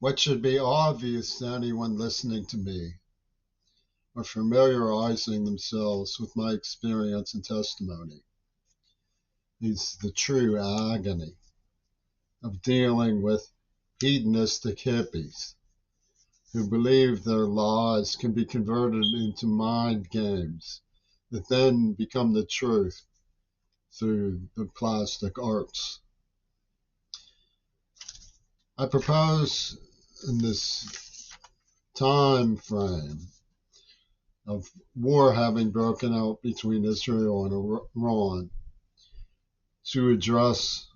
What should be obvious to anyone listening to me or familiarizing themselves with my experience and testimony is the true agony of dealing with hedonistic hippies who believe their lies can be converted into mind games that then become the truth through the plastic arts. I propose in this time frame of war having broken out between Israel and Iran to address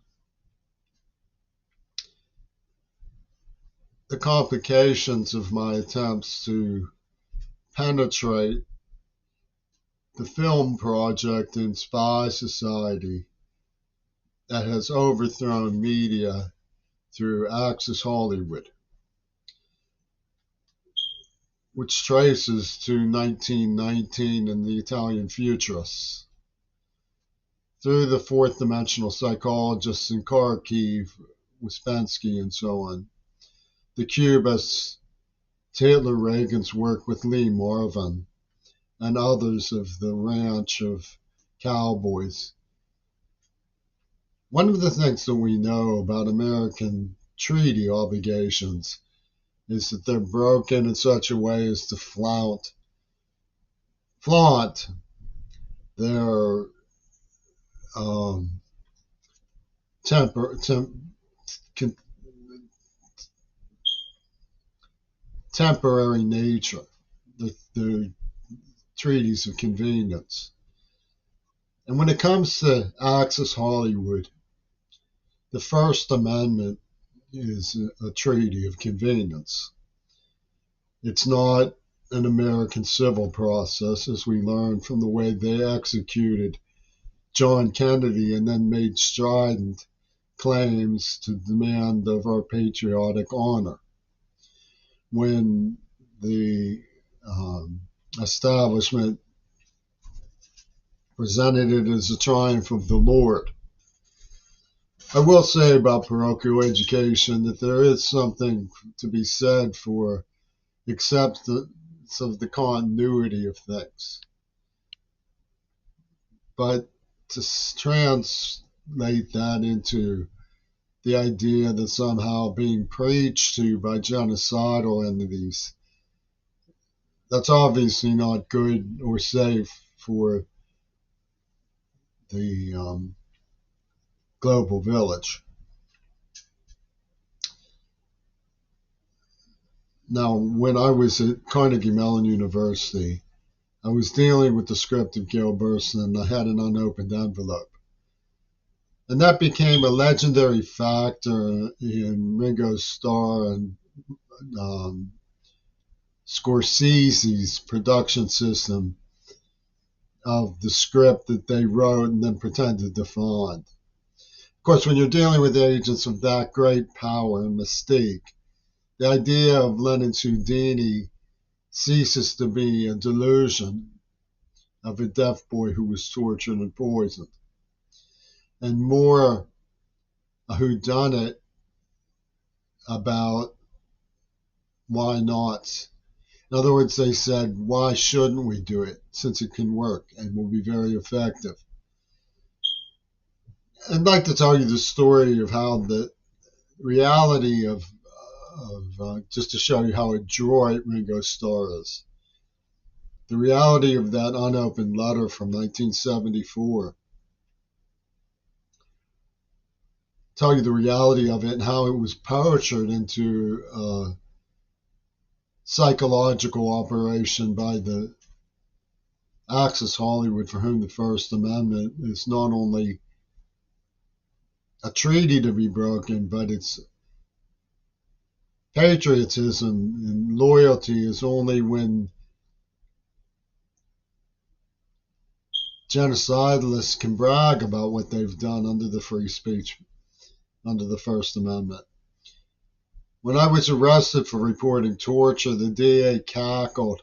the complications of my attempts to penetrate the film project in spy society that has overthrown media through Access Hollywood, which traces to 1919 and the Italian Futurists, through the fourth dimensional psychologists in Kharkiv, Ouspensky, and so on, the Cubists, Taylor Reagan's work with Lee Marvin, and others of the ranch of cowboys. One of the things that we know about American treaty obligations is that they're broken in such a way as to flaunt their temporary nature, the treaties of convenience. And when it comes to Access Hollywood, the First Amendment is a treaty of convenience. It's not an American civil process, as we learned from the way they executed John Kennedy and then made strident claims to demand of our patriotic honor. When the establishment presented it as a triumph of the Lord. I will say about parochial education that there is something to be said for acceptance of the continuity of things. But to translate that into the idea that somehow being preached to by genocidal entities, that's obviously not good or safe for the global village. Now, when I was at Carnegie Mellon University, I was dealing with the script of Gail Burson, and I had an unopened envelope. And that became a legendary factor in Ringo Starr and Scorsese's production system of the script that they wrote and then pretended to find. Of course, when you're dealing with agents of that great power and mystique, the idea of Lenin's Houdini ceases to be a delusion of a deaf boy who was tortured and poisoned, and more a whodunit about why not. In other words, they said, why shouldn't we do it since it can work and will be very effective? I'd like to tell you the story of how the reality of just to show you how adroit Ringo Starr is. The reality of that unopened letter from 1974. Tell you the reality of it and how it was poetry into a psychological operation by the Access Hollywood, for whom the First Amendment is not only a treaty to be broken, but it's patriotism and loyalty is only when genocidalists can brag about what they've done under the free speech, under the First Amendment. When I was arrested for reporting torture, the DA cackled.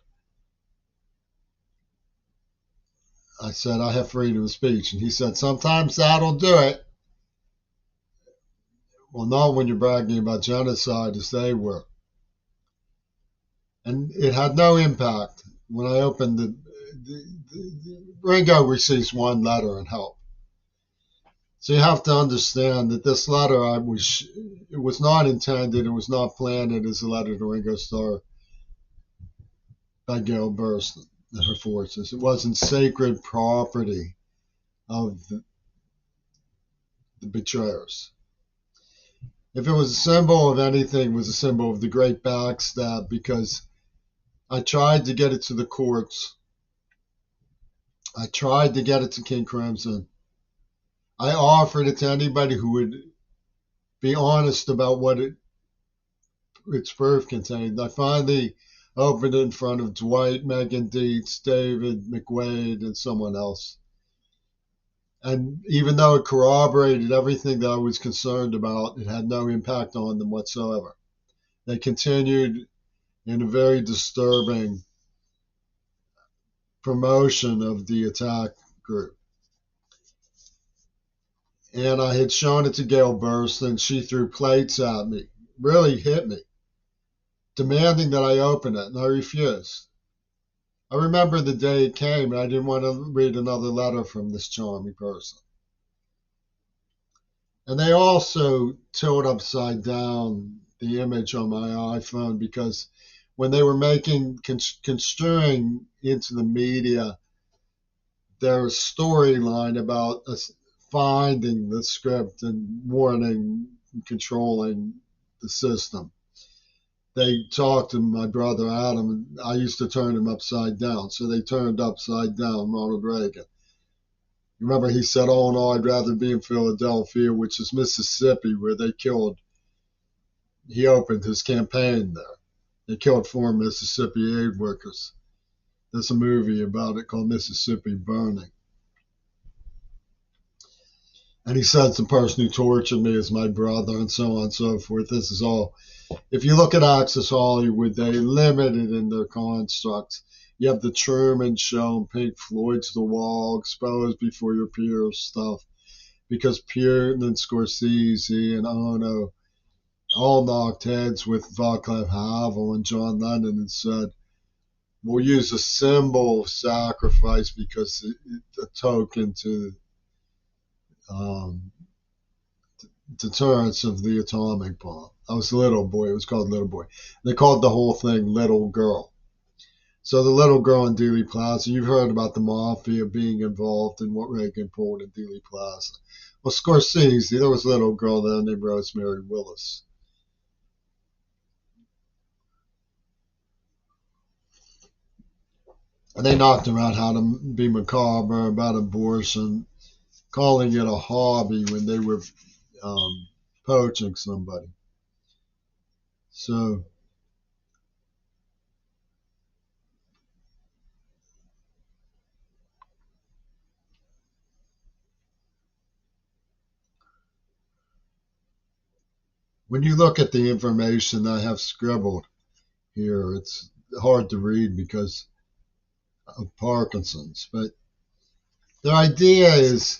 I said, I have freedom of speech. And he said, sometimes that'll do it. Well, not when you're bragging about genocide as they were. And it had no impact. When I opened Ringo receives one letter and help. So you have to understand that this letter, it was not intended, it was not planned as a letter to Ringo Starr by Gail Burston and her forces. It wasn't sacred property of the betrayers. If it was a symbol of anything, it was a symbol of the Great Backstab, because I tried to get it to the courts. I tried to get it to King Crimson. I offered it to anybody who would be honest about what its proof contained. I finally opened it in front of Dwight, Megan Dietz, David McWade, and someone else. And even though it corroborated everything that I was concerned about, it had no impact on them whatsoever. They continued in a very disturbing promotion of the attack group. And I had shown it to Gail Burston. She threw plates at me, really hit me, demanding that I open it, and I refused. I remember the day it came, and I didn't want to read another letter from this charming person. And they also tilt upside down the image on my iPhone, because when they were construing into the media their storyline about us finding the script and warning and controlling the system, they talked to my brother Adam, and I used to turn him upside down. So they turned upside down Ronald Reagan. Remember, he said, "Oh no, I'd rather be in Philadelphia," which is Mississippi, where he opened his campaign there. They killed 4 Mississippi aid workers. There's a movie about it called Mississippi Burning. And he said the person who tortured me is my brother, and so on and so forth. This is all. If you look at Access Hollywood, they limited in their constructs. You have the Truman Show and Pink Floyd's The Wall, exposed before your peers stuff, because Putin and Scorsese and Ono all knocked heads with Václav Havel and John Lennon and said, we'll use a symbol of sacrifice because it's a token to um, deterrence of the atomic bomb. I was a little boy. It was called Little Boy. They called the whole thing Little Girl. So the little girl in Dealey Plaza, you've heard about the mafia being involved in what Reagan pulled in Dealey Plaza. Well, Scorsese, there was a little girl there named Rosemary Willis. And they knocked around how to be macabre about abortion, calling it a hobby when they were poaching somebody. So when you look at the information I have scribbled here, it's hard to read because of Parkinson's. But the idea is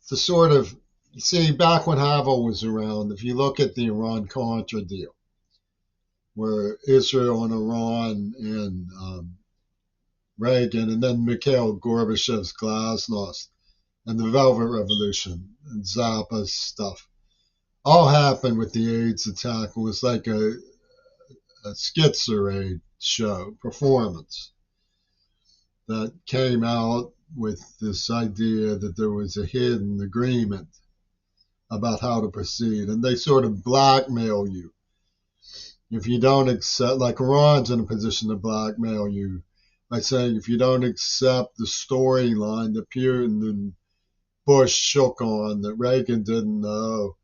to sort of see, back when Havel was around, if you look at the Iran-Contra deal, where Israel and Iran and Reagan, and then Mikhail Gorbachev's glasnost, and the Velvet Revolution, and Zappa's stuff, all happened with the AIDS attack. It was like a schizoid show, performance, that came out with this idea that there was a hidden agreement about how to proceed. And they sort of blackmail you. If you don't accept, like Iran's in a position to blackmail you by saying, if you don't accept the storyline that Putin and Bush shook on, that Reagan didn't know,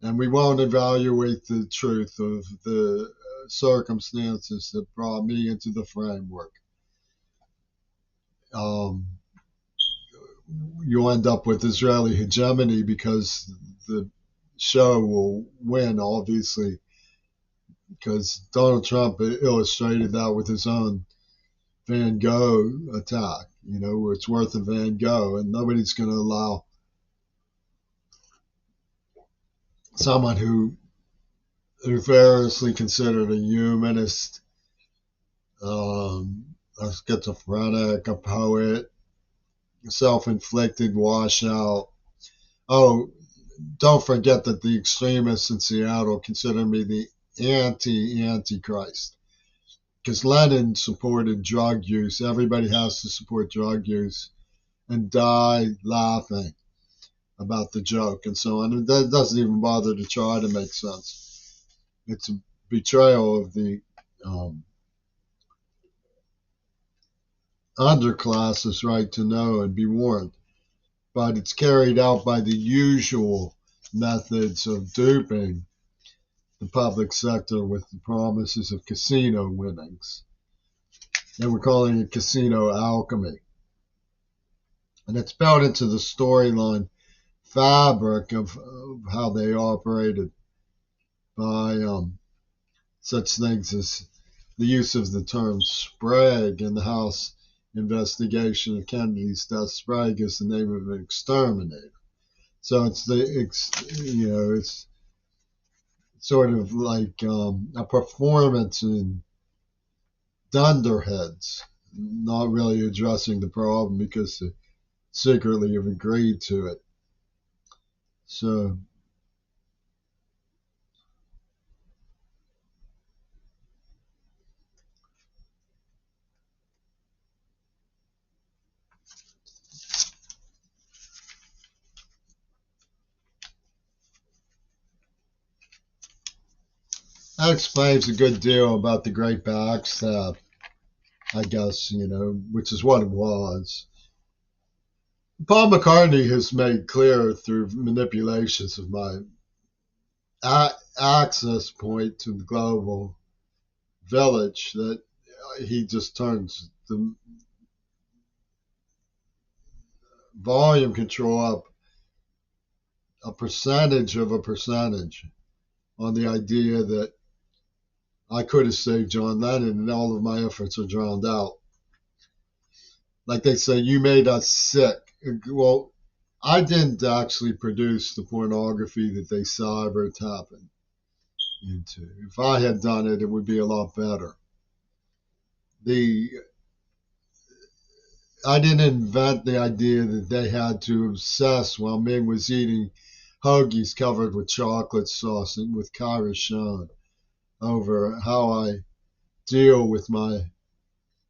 and we won't evaluate the truth of the circumstances that brought me into the framework. You'll end up with Israeli hegemony, because the show will win, obviously, because Donald Trump illustrated that with his own Van Gogh attack, where it's worth a Van Gogh, and nobody's going to allow someone who variously considered a humanist a schizophrenic, a poet, self-inflicted washout. Oh, don't forget that the extremists in Seattle consider me the anti-Antichrist. Because Lenin supported drug use. Everybody has to support drug use and die laughing about the joke and so on. And that doesn't even bother to try to make sense. It's a betrayal of the um, underclass's right to know and be warned. But it's carried out by the usual methods of duping the public sector with the promises of casino winnings. And we're calling it casino alchemy. And it's built into the storyline fabric of how they operated by such things as the use of the term Sprague in the House investigation of Kennedy's death. Sprague is the name of an exterminator. So it's sort of like a performance in dunderheads, not really addressing the problem because they secretly have agreed to it. So that explains a good deal about the Great Backstab, I guess, which is what it was. Paul McCartney has made clear through manipulations of my access point to the global village that he just turns the volume control up a percentage of a percentage on the idea that I could have saved John Lennon and all of my efforts are drowned out. Like they say, you made us sick. Well, I didn't actually produce the pornography that they cyber tapping into. If I had done it, it would be a lot better. The I didn't invent the idea that they had to obsess while Ming was eating hoagies covered with chocolate sauce and with Kairos over how I deal with my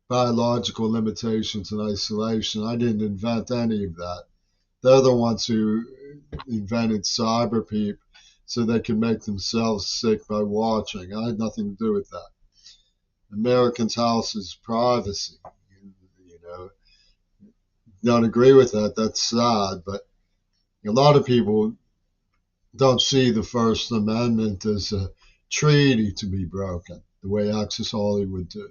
biological limitations and isolation. I didn't invent any of that. They're the ones who invented cyberpeep so they could make themselves sick by watching. I had nothing to do with that. Americans' house is privacy. You know, don't agree with that. That's sad, but a lot of people don't see the First Amendment as a treaty to be broken, the way Access Hollywood do.